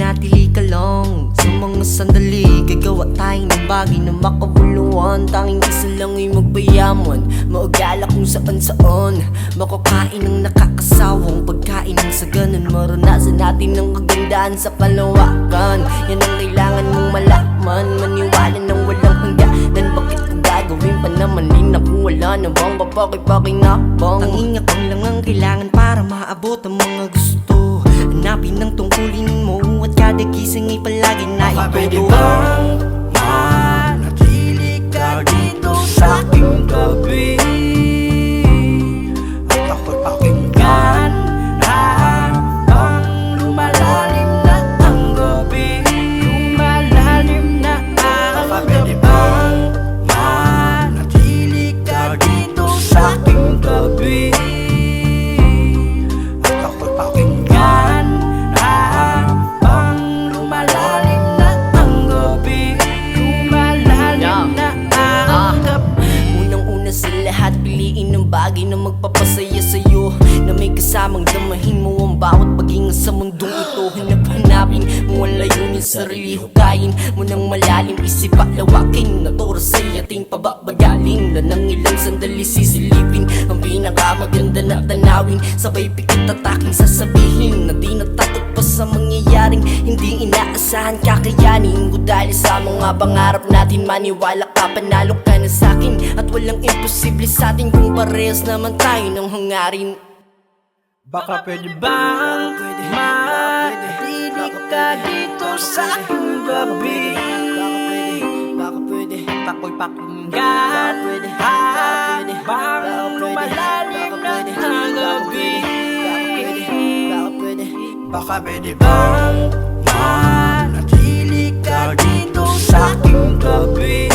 manatili ka lang sa mga sandali. Gagawa tayo ng bagay na makabuluhan. Tanging isa lang ay magbayaman, maugala kung saan-saan. Makakain ng nakakasawang pagkain ng sa ganun. Maranasan natin ang kagandahan sa palawakan. Yan ang kailangan mong malaman. Maniwala ng walang hangganan. Bakit ko gagawin pa naman ay naku, wala na bang kapaki-pakinabang? Tanging akong lang ang kailangan para maabot ang mga gusto. Hanapin ang tungkulin mo at kada gising ay palagi na ito. Pwede bang manatili ka dito sa aking gabi? At ako'y pakinggan habang lumalalim na ang gabi. Lumalalim na ang gabi. Pwede bang manatili ka dito sa aking gabi? At ako'y pakinggan habang lumalalim na ang gabi. Lumalalim na ang gabi. Unang-una sa lahat, piliin ng bagay na magpapasaya sa'yo, na may kasamang damahin mo ang bawat paghinga sa mundong ito. Hanap-hanapin mo ang layunin, sarili hukayin mo ng malalim, isip at lawakin. Naturo sa'y ating pababagalin, na ng ilang sandali sisilipin ang pinakamaganda na tanawin. Sabay pikit at aking sasabihin na di natakot pa sa mangyayaring hindi inaasahan. Kakayanin ko dahil sa mga pangarap natin. Maniwala ka, panalo ka na sa'kin, at walang imposible sa'tin kung parehas naman tayo ng hangarin. Baka pwede bang manatili ka dito sa aking gabi? Baka pwede, Ako'y pakinggan habang lumalalim na ang gabi. Baka pwede bang manatili ka dito sa aking gabi?